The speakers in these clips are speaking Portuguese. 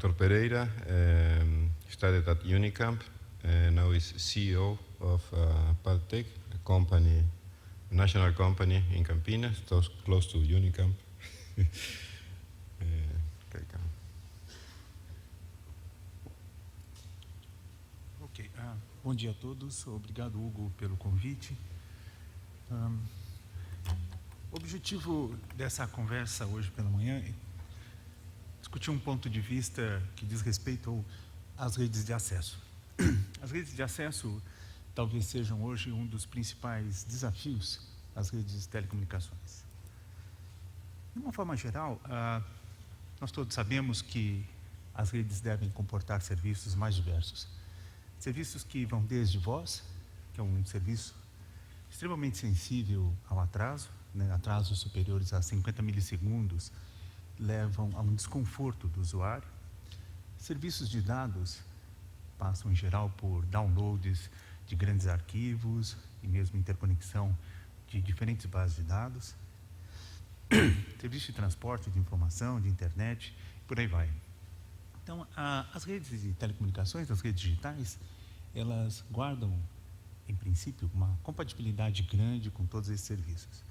Dr. Pereira studied at Unicamp, now is CEO of Paltech, a company, a national company in Campinas, close to Unicamp. Ok, bom dia a todos, obrigado Hugo pelo convite. O objetivo dessa conversa hoje pela manhã é discutir um ponto de vista que diz respeito às redes de acesso. As redes de acesso talvez sejam hoje um dos principais desafios às redes de telecomunicações. De uma forma geral, nós todos sabemos que as redes devem comportar serviços mais diversos. Serviços que vão desde voz, que é um serviço extremamente sensível ao atraso, né? Atrasos superiores a 50 milissegundos levam a um desconforto do usuário. Serviços de dados passam, em geral, por downloads de grandes arquivos e mesmo interconexão de diferentes bases de dados. Serviço de transporte, de informação, de internet, por aí vai. Então, as redes de telecomunicações, as redes digitais, elas guardam, em princípio, uma compatibilidade grande com todos esses serviços.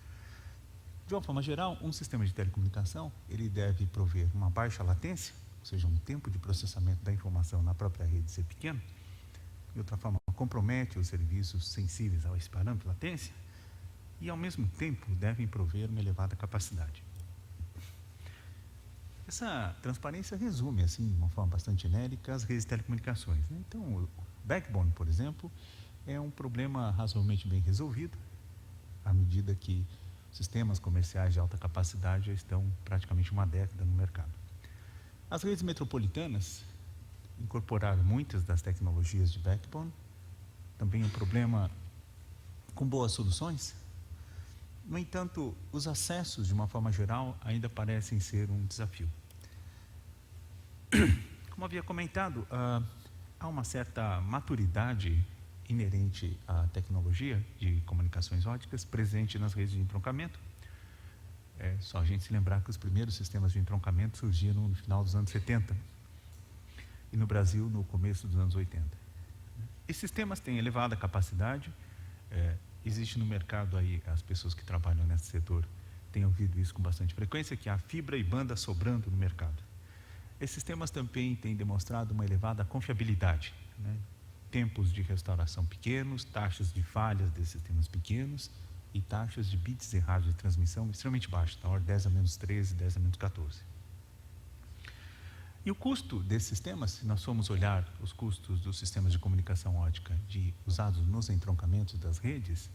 De uma forma geral, um sistema de telecomunicação, ele deve prover uma baixa latência, ou seja, um tempo de processamento da informação na própria rede ser pequeno. De outra forma, compromete os serviços sensíveis a esse parâmetro de latência e, ao mesmo tempo, devem prover uma elevada capacidade. Essa transparência resume, assim, de uma forma bastante genérica, as redes de telecomunicações, né? Então, o backbone, por exemplo, é um problema razoavelmente bem resolvido, à medida que sistemas comerciais de alta capacidade já estão praticamente uma década no mercado. As redes metropolitanas incorporaram muitas das tecnologias de backbone, também um problema com boas soluções. No entanto, os acessos, de uma forma geral, ainda parecem ser um desafio. Como havia comentado, há uma certa maturidade inerente à tecnologia de comunicações óticas presente nas redes de entroncamento. É só a gente se lembrar que os primeiros sistemas de entroncamento surgiram no final dos anos 70 e no Brasil no começo dos anos 80. Esses sistemas têm elevada capacidade, existe no mercado aí, as pessoas que trabalham nesse setor têm ouvido isso com bastante frequência, que há fibra e banda sobrando no mercado. Esses sistemas também têm demonstrado uma elevada confiabilidade, né? Tempos de restauração pequenos, taxas de falhas desses sistemas pequenos e taxas de bits errados de transmissão extremamente baixas, na ordem 10 a menos 13, 10 a menos 14. E o custo desses sistemas, se nós formos olhar os custos dos sistemas de comunicação ótica usados nos entroncamentos das redes,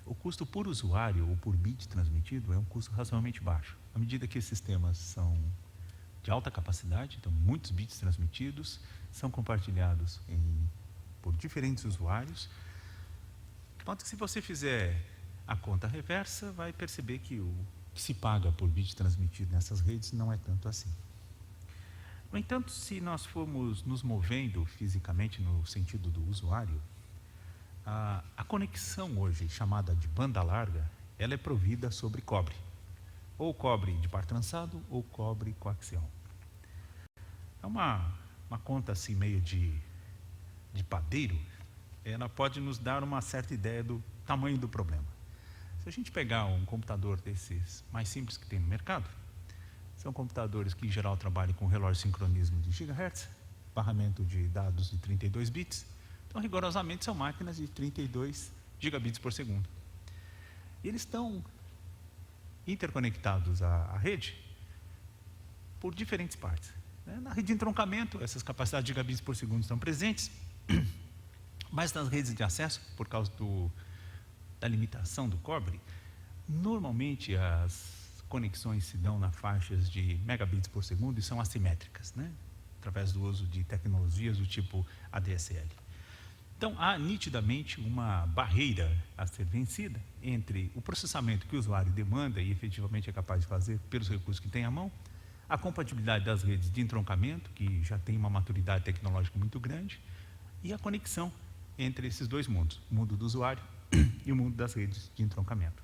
o custo por usuário ou por bit transmitido é um custo razoavelmente baixo. À medida que esses sistemas são de alta capacidade, então muitos bits transmitidos, são compartilhados por diferentes usuários, de modo que se você fizer a conta reversa, vai perceber que o que se paga por bit transmitido nessas redes não é tanto assim. No entanto, se nós formos nos movendo fisicamente no sentido do usuário, a conexão hoje, chamada de banda larga, ela é provida sobre cobre. Ou cobre de par trançado, ou cobre coaxial. É uma conta assim meio de padeiro, ela pode nos dar uma certa ideia do tamanho do problema. Se a gente pegar um computador desses mais simples que tem no mercado, são computadores que em geral trabalham com relógio sincronismo de gigahertz, barramento de dados de 32 bits, então rigorosamente são máquinas de 32 gigabits por segundo. E eles estão interconectados à rede por diferentes partes. Na rede de entroncamento, essas capacidades de gigabits por segundo estão presentes, mas nas redes de acesso, por causa da limitação do cobre, normalmente as conexões se dão nas faixas de megabits por segundo e são assimétricas, né? Através do uso de tecnologias do tipo ADSL. Então, há nitidamente uma barreira a ser vencida entre o processamento que o usuário demanda e efetivamente é capaz de fazer pelos recursos que tem à mão, a compatibilidade das redes de entroncamento, que já tem uma maturidade tecnológica muito grande, e a conexão entre esses dois mundos, o mundo do usuário e o mundo das redes de entroncamento.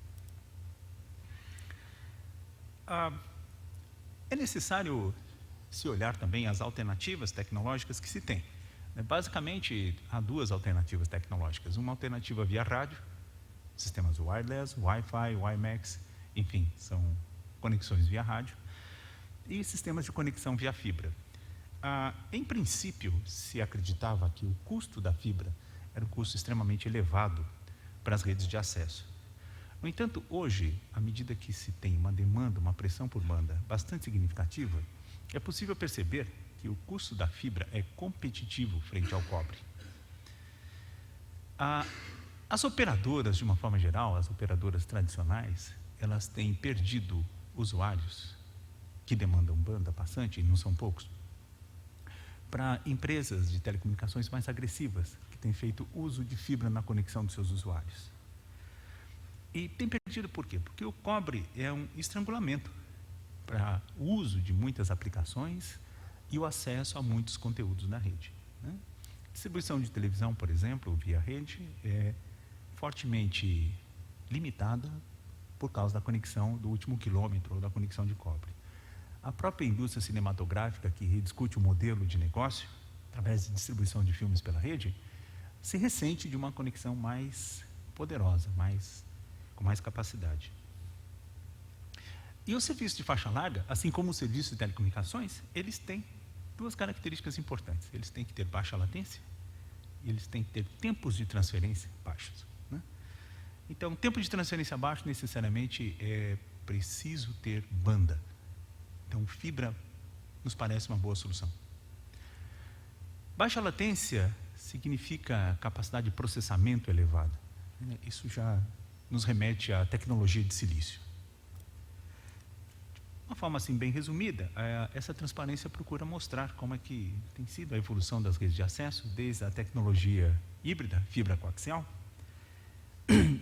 É necessário se olhar também as alternativas tecnológicas que se tem. Basicamente, há duas alternativas tecnológicas. Uma alternativa via rádio, sistemas wireless, Wi-Fi, WiMAX, enfim, são conexões via rádio, e sistemas de conexão via fibra. Em princípio, se acreditava que o custo da fibra era um custo extremamente elevado para as redes de acesso. No entanto, hoje, à medida que se tem uma demanda, uma pressão por banda bastante significativa, é possível perceber que o custo da fibra é competitivo frente ao cobre. As operadoras, de uma forma geral, as operadoras tradicionais, elas têm perdido usuários que demandam banda passante, e não são poucos, para empresas de telecomunicações mais agressivas, que têm feito uso de fibra na conexão dos seus usuários. E tem perdido por quê? Porque o cobre é um estrangulamento para o uso de muitas aplicações e o acesso a muitos conteúdos na rede. Distribuição de televisão, por exemplo, via rede, é fortemente limitada por causa da conexão do último quilômetro, ou da conexão de cobre. A própria indústria cinematográfica, que rediscute o modelo de negócio, através de distribuição de filmes pela rede, se ressente de uma conexão mais poderosa, com mais capacidade. E o serviço de faixa larga, assim como o serviço de telecomunicações, eles têm duas características importantes. Eles têm que ter baixa latência e eles têm que ter tempos de transferência baixos. Então, tempo de transferência baixo, necessariamente, é preciso ter banda. Então, fibra nos parece uma boa solução. Baixa latência significa capacidade de processamento elevada. Isso já nos remete à tecnologia de silício. De uma forma assim bem resumida, essa transparência procura mostrar como é que tem sido a evolução das redes de acesso, desde a tecnologia híbrida, fibra coaxial,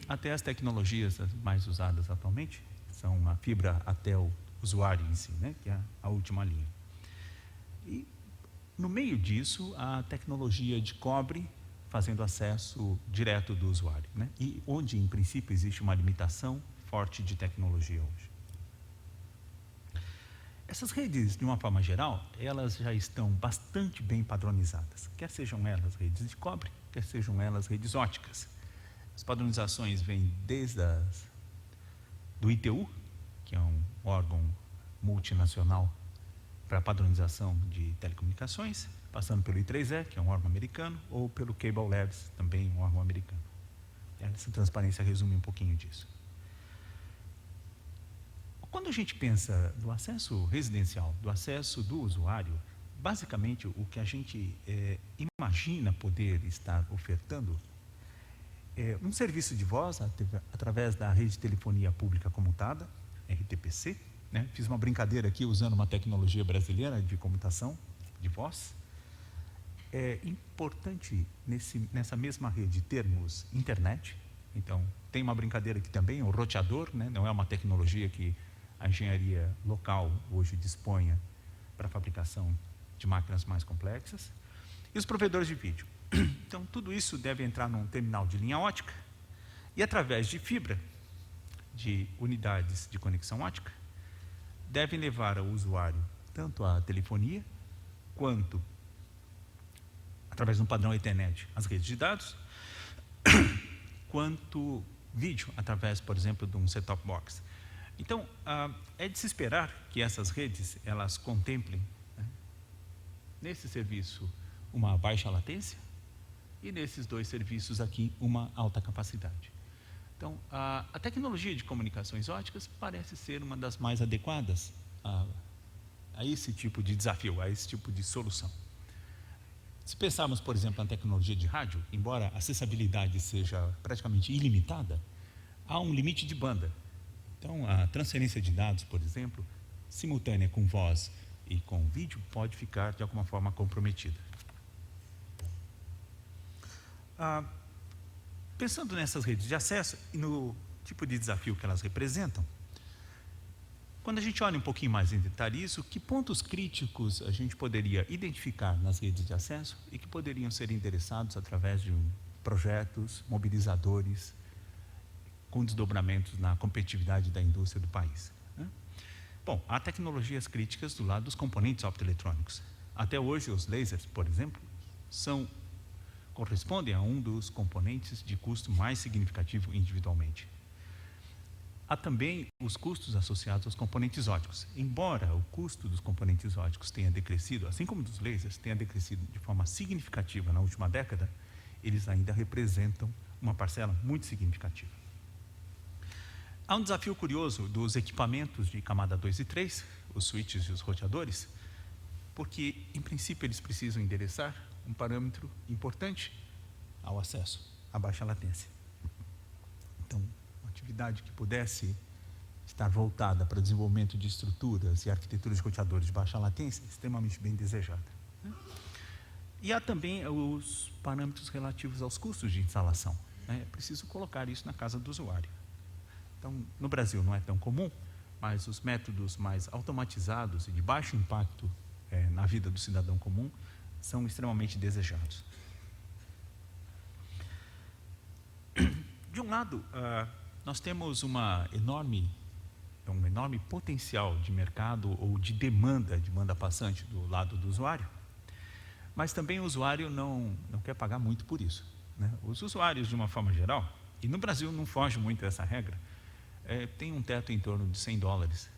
até as tecnologias mais usadas atualmente, são a fibra até o usuário em si, que é a última linha. E no meio disso, a tecnologia de cobre fazendo acesso direto do usuário, e onde, em princípio, existe uma limitação forte de tecnologia hoje. Essas redes, de uma forma geral, elas já estão bastante bem padronizadas, quer sejam elas redes de cobre, quer sejam elas redes óticas. As padronizações vêm desde do ITU, que é um órgão multinacional para a padronização de telecomunicações, passando pelo I3E, que é um órgão americano, ou pelo Cable Labs, também um órgão americano. Essa transparência resume um pouquinho disso. Quando a gente pensa do acesso residencial, do acesso do usuário, basicamente o que a gente imagina poder estar ofertando é um serviço de voz através da rede de telefonia pública comutada, RTPC. Fiz uma brincadeira aqui usando uma tecnologia brasileira de comutação de voz. É importante nessa mesma rede termos internet. Então, tem uma brincadeira aqui também, o roteador, não é uma tecnologia que a engenharia local hoje disponha para a fabricação de máquinas mais complexas. E os provedores de vídeo. Então, tudo isso deve entrar num terminal de linha ótica e, através de fibra, de unidades de conexão ótica, devem levar ao usuário tanto a telefonia, quanto, através de um padrão Ethernet, as redes de dados, quanto vídeo, através, por exemplo, de um set-top box. Então, é de se esperar que essas redes, elas contemplem, nesse serviço, uma baixa latência, e nesses dois serviços aqui, uma alta capacidade. Então, a tecnologia de comunicações óticas parece ser uma das mais adequadas a esse tipo de desafio, a esse tipo de solução. Se pensarmos, por exemplo, na tecnologia de rádio, embora a acessibilidade seja praticamente ilimitada, há um limite de banda. Então, a transferência de dados, por exemplo, simultânea com voz e com vídeo, pode ficar de alguma forma comprometida. Pensando nessas redes de acesso e no tipo de desafio que elas representam, quando a gente olha um pouquinho mais em detalhe isso, que pontos críticos a gente poderia identificar nas redes de acesso e que poderiam ser endereçados através de projetos mobilizadores com desdobramentos na competitividade da indústria do país. Bom, há tecnologias críticas do lado dos componentes optoeletrônicos. Até hoje, os lasers, por exemplo, correspondem a um dos componentes de custo mais significativo individualmente. Há também os custos associados aos componentes ópticos. Embora o custo dos componentes ópticos tenha decrescido, assim como dos lasers, tenha decrescido de forma significativa na última década, eles ainda representam uma parcela muito significativa. Há um desafio curioso dos equipamentos de camada 2 e 3, os switches e os roteadores, porque, em princípio, eles precisam endereçar um parâmetro importante ao acesso, a baixa latência. Então, uma atividade que pudesse estar voltada para o desenvolvimento de estruturas e arquiteturas de roteadores de baixa latência é extremamente bem desejada. E há também os parâmetros relativos aos custos de instalação. É preciso colocar isso na casa do usuário. Então, no Brasil não é tão comum, mas os métodos mais automatizados e de baixo impacto na vida do cidadão comum são extremamente desejados. De um lado, nós temos um enorme potencial de mercado ou de demanda passante do lado do usuário, mas também o usuário não quer pagar muito por isso, né? Os usuários, de uma forma geral, e no Brasil não foge muito dessa regra, tem um teto em torno de $100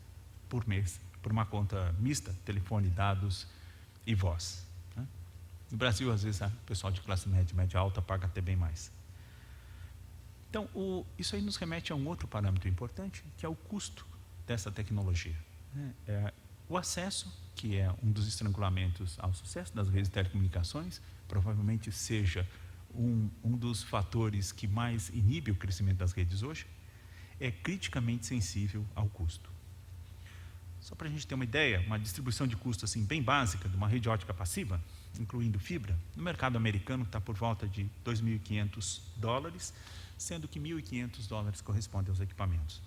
por mês, por uma conta mista, telefone, dados e voz, né? No Brasil, às vezes, o pessoal de classe média alta paga até bem mais. Então, isso aí nos remete a um outro parâmetro importante, que é o custo dessa tecnologia, né? O acesso, que é um dos estrangulamentos ao sucesso das redes de telecomunicações, provavelmente seja um dos fatores que mais inibe o crescimento das redes hoje, é criticamente sensível ao custo. Só para a gente ter uma ideia, uma distribuição de custo assim, bem básica de uma rede óptica passiva, incluindo fibra, no mercado americano está por volta de $2.500, sendo que $1.500 corresponde aos equipamentos.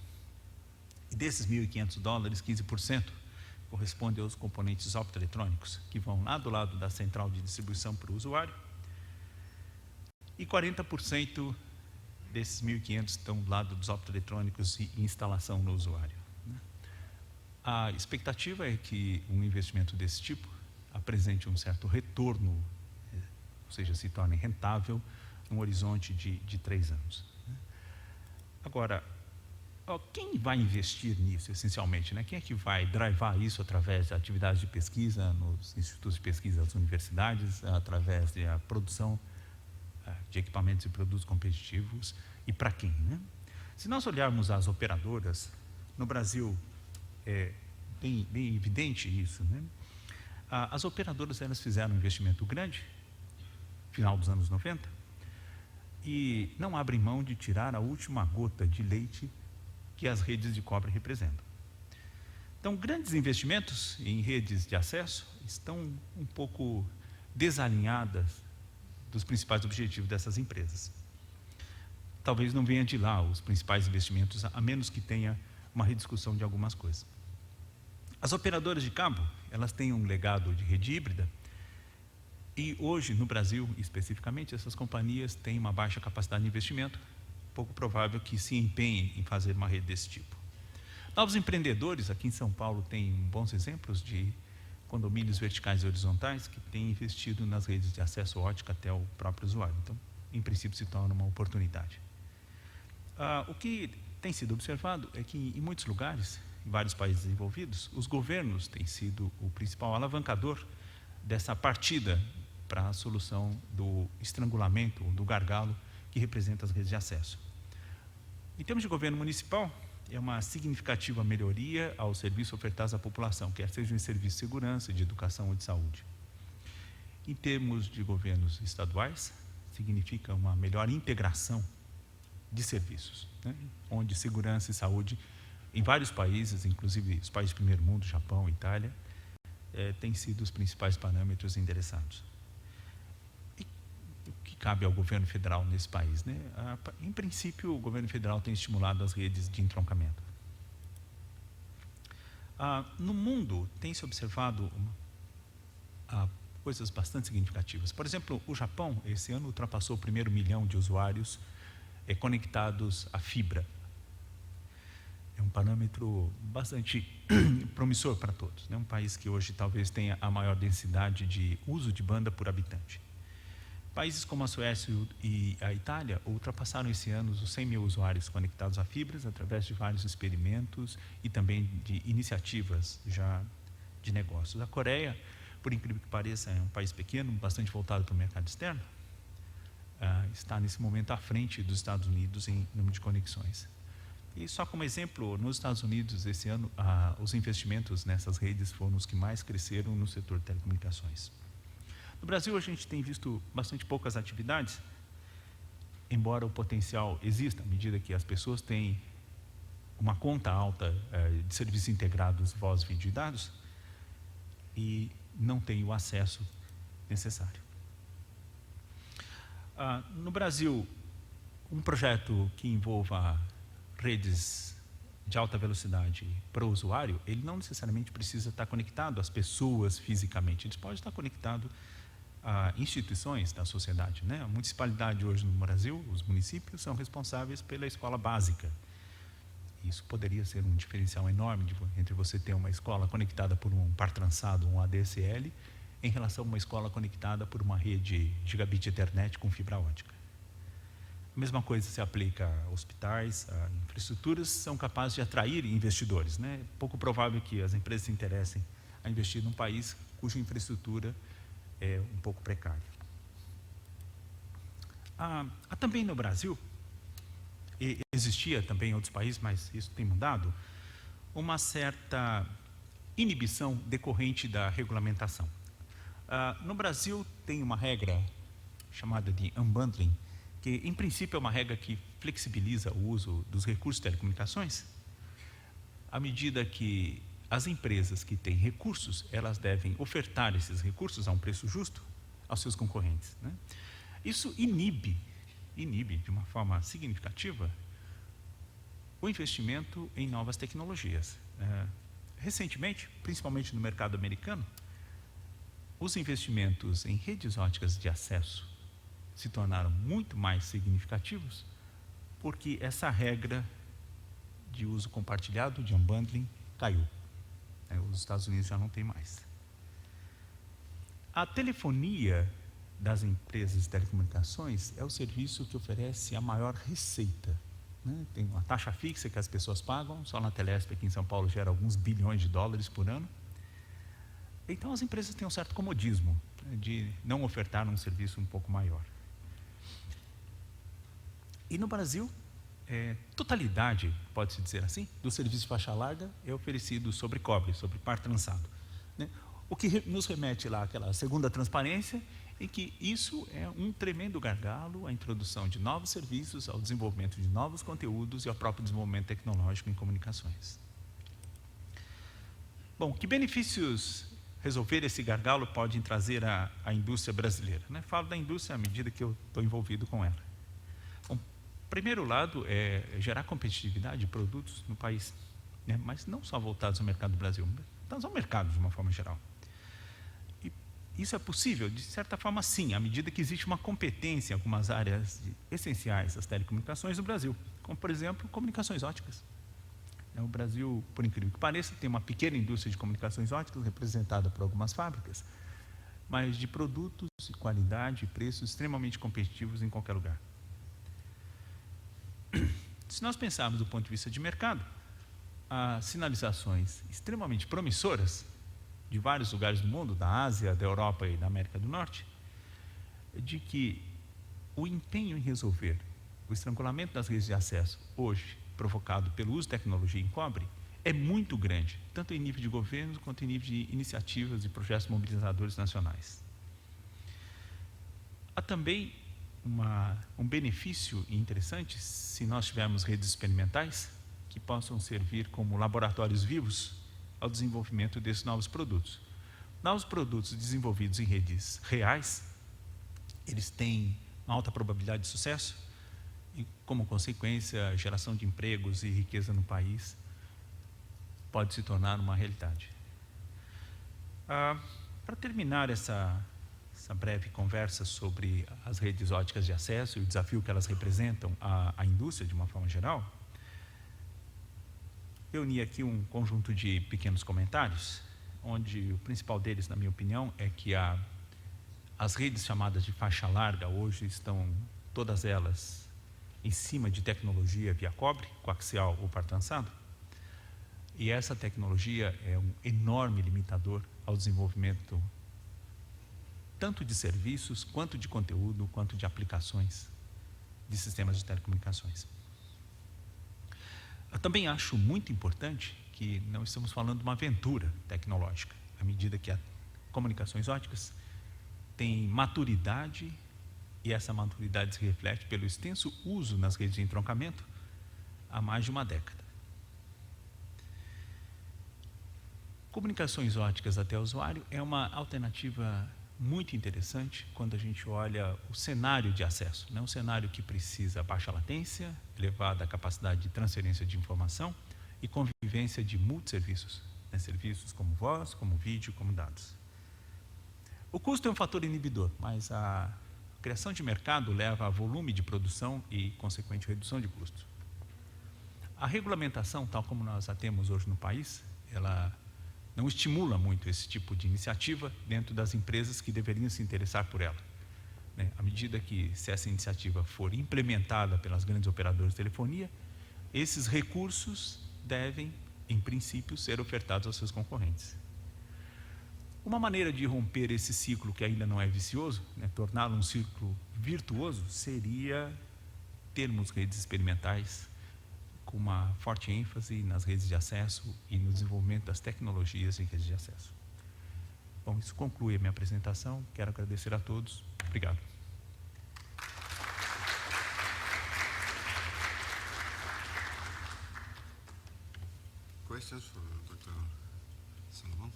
E desses $1.500, 15% corresponde aos componentes optoeletrônicos, que vão lá do lado da central de distribuição para o usuário, e 40% desses 1.500 estão do lado dos optoeletrônicos e instalação no usuário. A expectativa é que um investimento desse tipo apresente um certo retorno, ou seja, se torne rentável num horizonte de 3 anos. Agora, quem vai investir nisso, essencialmente, né? Quem é que vai drivar isso através de atividades de pesquisa nos institutos de pesquisa das universidades, através da produção de equipamentos e produtos competitivos, e para quem, né? Se nós olharmos as operadoras, no Brasil é bem evidente isso, né? As operadoras, elas fizeram um investimento grande, final dos anos 90, e não abrem mão de tirar a última gota de leite que as redes de cobre representam. Então, grandes investimentos em redes de acesso estão um pouco desalinhadas dos principais objetivos dessas empresas. Talvez não venha de lá os principais investimentos, a menos que tenha uma rediscussão de algumas coisas. As operadoras de cabo, elas têm um legado de rede híbrida, e hoje, no Brasil, especificamente, essas companhias têm uma baixa capacidade de investimento, pouco provável que se empenhem em fazer uma rede desse tipo. Novos empreendedores, aqui em São Paulo, têm bons exemplos de condomínios verticais e horizontais que têm investido nas redes de acesso óptico até o próprio usuário. Então, em princípio, se torna uma oportunidade. O que tem sido observado é que, em muitos lugares, em vários países desenvolvidos, os governos têm sido o principal alavancador dessa partida para a solução do estrangulamento, do gargalo que representa as redes de acesso. Em termos de governo municipal, é uma significativa melhoria aos serviços ofertados à população, quer sejam em serviços de segurança, de educação ou de saúde. Em termos de governos estaduais, significa uma melhor integração de serviços, né? Onde segurança e saúde, em vários países, inclusive os países do primeiro mundo, Japão, Itália, têm sido os principais parâmetros endereçados. E o que cabe ao governo federal nesse país, né? Em princípio, o governo federal tem estimulado as redes de entroncamento. No mundo, tem-se observado coisas bastante significativas. Por exemplo, o Japão, esse ano, ultrapassou o primeiro 1 milhão de usuários conectados à fibra. é um parâmetro bastante promissor para todos, né? Um país que hoje talvez tenha a maior densidade de uso de banda por habitante. Países como a Suécia e a Itália ultrapassaram esse ano os 100 mil usuários conectados a fibras através de vários experimentos e também de iniciativas já de negócios. A Coreia, por incrível que pareça, é um país pequeno, bastante voltado para o mercado externo, está nesse momento à frente dos Estados Unidos em número de conexões. E só como exemplo, nos Estados Unidos, esse ano, os investimentos nessas redes foram os que mais cresceram no setor de telecomunicações. No Brasil, a gente tem visto bastante poucas atividades, embora o potencial exista, à medida que as pessoas têm uma conta alta de serviços integrados, voz, vídeo e dados, e não têm o acesso necessário. No Brasil, um projeto que envolva redes de alta velocidade para o usuário, ele não necessariamente precisa estar conectado às pessoas fisicamente, ele pode estar conectado a instituições da sociedade, né? A municipalidade hoje no Brasil, os municípios são responsáveis pela escola básica. Isso poderia ser um diferencial enorme entre você ter uma escola conectada por um par trançado, um ADSL, em relação a uma escola conectada por uma rede gigabit Ethernet com fibra ótica. A mesma coisa se aplica a hospitais, a infraestruturas, são capazes de atrair investidores, né? É pouco provável que as empresas se interessem a investir num país cuja infraestrutura é um pouco precária. Há também no Brasil, e existia também em outros países, mas isso tem mudado, uma certa inibição decorrente da regulamentação. No Brasil tem uma regra chamada de unbundling, que em princípio é uma regra que flexibiliza o uso dos recursos de telecomunicações, à medida que as empresas que têm recursos, elas devem ofertar esses recursos a um preço justo aos seus concorrentes, né? Isso inibe de uma forma significativa o investimento em novas tecnologias. Recentemente, principalmente no mercado americano, os investimentos em redes óticas de acesso se tornaram muito mais significativos porque essa regra de uso compartilhado, de unbundling, caiu. Os Estados Unidos já não tem mais. A telefonia das empresas de telecomunicações é o serviço que oferece a maior receita, né? Tem uma taxa fixa que as pessoas pagam, só na Telesp aqui em São Paulo gera alguns bilhões de dólares por ano. Então as empresas têm um certo comodismo, né, de não ofertar um serviço um pouco maior. E no Brasil, totalidade, pode-se dizer assim, do serviço de faixa larga é oferecido sobre cobre, sobre par trançado, né? O que nos remete lá àquela segunda transparência, em que isso é um tremendo gargalo à introdução de novos serviços, ao desenvolvimento de novos conteúdos e ao próprio desenvolvimento tecnológico em comunicações. Bom, que benefícios resolver esse gargalo pode trazer à indústria brasileira, né? Falo da indústria à medida que eu estou envolvido com ela. Primeiro lado é gerar competitividade de produtos no país, né? Mas não só voltados ao mercado do Brasil, mas ao mercado de uma forma geral. E isso é possível, de certa forma, sim, à medida que existe uma competência em algumas áreas essenciais das telecomunicações no Brasil, como, por exemplo, comunicações óticas. O Brasil, por incrível que pareça, tem uma pequena indústria de comunicações óticas representada por algumas fábricas, mas de produtos de qualidade e preços extremamente competitivos em qualquer lugar. Se nós pensarmos do ponto de vista de mercado, há sinalizações extremamente promissoras de vários lugares do mundo, da Ásia, da Europa e da América do Norte, de que o empenho em resolver o estrangulamento das redes de acesso, hoje provocado pelo uso de tecnologia em cobre, é muito grande, tanto em nível de governo quanto em nível de iniciativas e projetos mobilizadores nacionais. Há também um benefício interessante se nós tivermos redes experimentais que possam servir como laboratórios vivos ao desenvolvimento desses novos produtos. Novos produtos desenvolvidos em redes reais, eles têm uma alta probabilidade de sucesso e, como consequência, a geração de empregos e riqueza no país pode se tornar uma realidade. Para terminar essa breve conversa sobre as redes óticas de acesso e o desafio que elas representam à indústria de uma forma geral, reuni aqui um conjunto de pequenos comentários, onde o principal deles, na minha opinião, é que as redes chamadas de faixa larga hoje estão todas elas em cima de tecnologia via cobre, coaxial ou par trançado, e essa tecnologia é um enorme limitador ao desenvolvimento tanto de serviços, quanto de conteúdo, quanto de aplicações de sistemas de telecomunicações. Eu também acho muito importante que não estamos falando de uma aventura tecnológica, à medida que as comunicações óticas têm maturidade, e essa maturidade se reflete pelo extenso uso nas redes de entroncamento há mais de uma década. Comunicações óticas até o usuário é uma alternativa muito interessante quando a gente olha o cenário de acesso, um cenário que precisa baixa latência, elevada capacidade de transferência de informação e convivência de multisserviços, serviços como voz, como vídeo, como dados. O custo é um fator inibidor, mas a criação de mercado leva a volume de produção e consequente redução de custos. A regulamentação, tal como nós a temos hoje no país, ela não estimula muito esse tipo de iniciativa dentro das empresas que deveriam se interessar por ela. À medida que, se essa iniciativa for implementada pelas grandes operadoras de telefonia, esses recursos devem, em princípio, ser ofertados aos seus concorrentes. Uma maneira de romper esse ciclo que ainda não é vicioso, torná-lo um ciclo virtuoso, seria termos redes experimentais com uma forte ênfase nas redes de acesso e no desenvolvimento das tecnologias em redes de acesso. Bom, isso conclui a minha apresentação. Quero agradecer a todos. Obrigado. Questions for Dr. Salomão?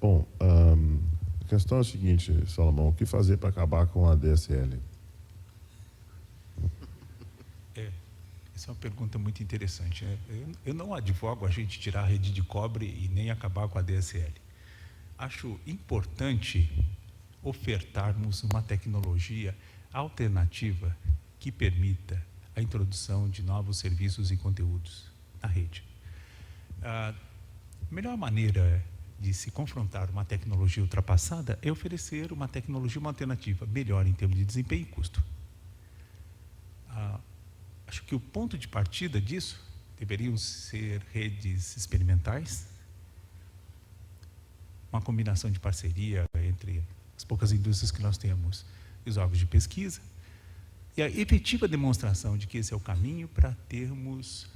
Bom, a questão é a seguinte, Salomão, o que fazer para acabar com a DSL? Essa é uma pergunta muito interessante. Eu não advogo a gente tirar a rede de cobre e nem acabar com a DSL. Acho importante ofertarmos uma tecnologia alternativa que permita a introdução de novos serviços e conteúdos na rede. A melhor maneira de se confrontar uma tecnologia ultrapassada é oferecer uma tecnologia, uma alternativa melhor em termos de desempenho e custo. Acho que o ponto de partida disso deveriam ser redes experimentais, uma combinação de parceria entre as poucas indústrias que nós temos e os órgãos de pesquisa, e a efetiva demonstração de que esse é o caminho para termos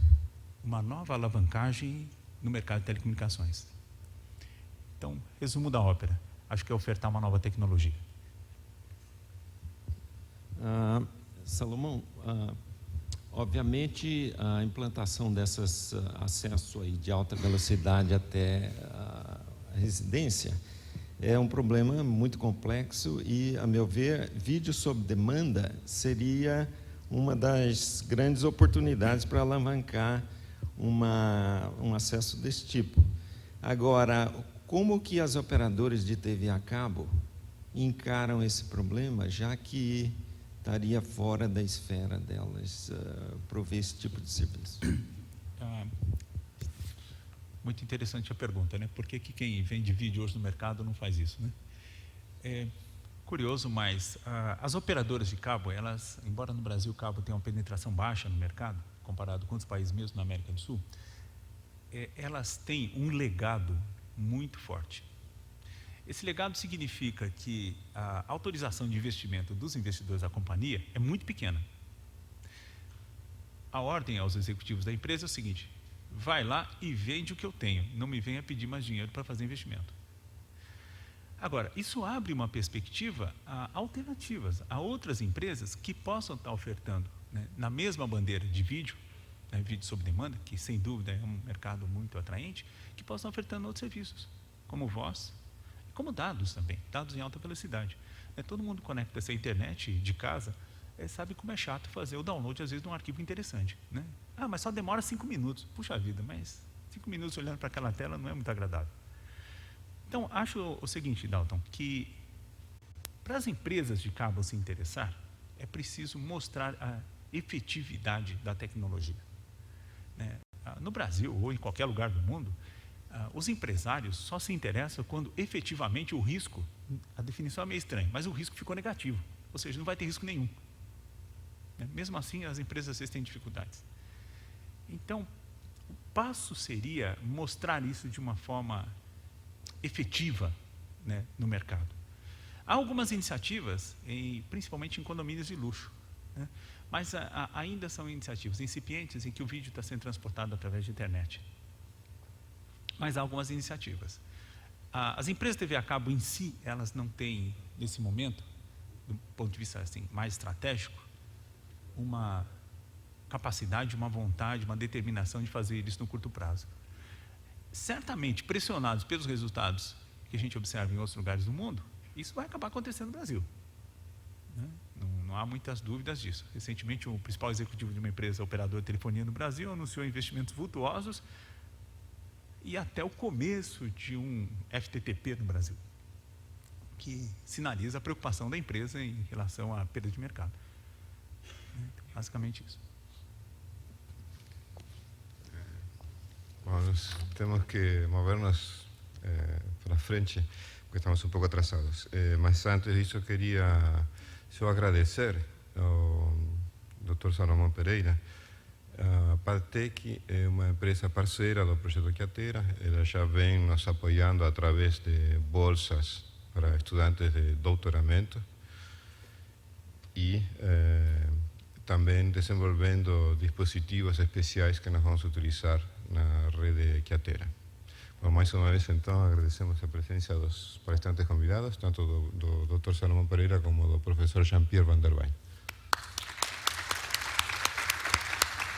uma nova alavancagem no mercado de telecomunicações. Então, resumo da ópera, acho que é ofertar uma nova tecnologia. Salomão, obviamente a implantação desses acesso aí de alta velocidade até a residência é um problema muito complexo e, a meu ver, vídeo sob demanda seria uma das grandes oportunidades para alavancar um acesso desse tipo. Agora, como que as operadoras de TV a cabo encaram esse problema, já que estaria fora da esfera delas prover esse tipo de serviço? Muito interessante a pergunta, né? Por que quem vende vídeo hoje no mercado não faz isso, né? É curioso, mas as operadoras de cabo, elas, embora no Brasil o cabo tenha uma penetração baixa no mercado, comparado com outros países mesmo na América do Sul, elas têm um legado muito forte. Esse legado significa que a autorização de investimento dos investidores da companhia é muito pequena. A ordem aos executivos da empresa é o seguinte: vai lá e vende o que eu tenho, não me venha pedir mais dinheiro para fazer investimento. Agora, isso abre uma perspectiva a alternativas, a outras empresas que possam estar ofertando, né, na mesma bandeira de vídeo, vídeo sob demanda, que sem dúvida é um mercado muito atraente, que possam estar ofertando outros serviços, como voz, como dados também, dados em alta velocidade. Todo mundo conecta essa internet de casa, sabe como é chato fazer o download, às vezes, de um arquivo interessante, né? Mas só demora 5 minutos. Puxa vida, mas 5 minutos olhando para aquela tela não é muito agradável. Então, acho o seguinte, Dalton, que para as empresas de cabo se interessar, é preciso mostrar a efetividade da tecnologia. Né? No Brasil ou em qualquer lugar do mundo, os empresários só se interessam quando efetivamente o risco, a definição é meio estranha, mas o risco ficou negativo, ou seja, não vai ter risco nenhum. Mesmo assim, as empresas às vezes têm dificuldades. Então, o passo seria mostrar isso de uma forma efetiva, né, no mercado. Há algumas iniciativas, principalmente em condomínios de luxo, né, mas ainda são iniciativas incipientes em que o vídeo está sendo transportado através de internet. Mas há algumas iniciativas. As empresas de TV a cabo em si, elas não têm, nesse momento, do ponto de vista assim, mais estratégico, uma capacidade, uma vontade, uma determinação de fazer isso no curto prazo. Certamente, pressionados pelos resultados que a gente observa em outros lugares do mundo, isso vai acabar acontecendo no Brasil. Né? Não há muitas dúvidas disso. Recentemente, o principal executivo de uma empresa operadora de telefonia no Brasil anunciou investimentos vultuosos e até o começo de um FTTP no Brasil, que sinaliza a preocupação da empresa em relação à perda de mercado. Basicamente isso. Bom, temos que mover-nos para frente, porque estamos um pouco atrasados. Mas antes disso, queria só agradecer ao Dr. Salomão Pereira. A Partec é uma empresa parceira do projeto Kyatera. Ela já vem nos apoiando através de bolsas para estudantes de doutoramento e também desenvolvendo dispositivos especiais que nós vamos utilizar na rede Kyatera. Bom, mais uma vez, então, agradecemos a presença dos palestrantes convidados, tanto do Dr. Salomão Pereira como do professor Jean-Pierre Van der Weijn.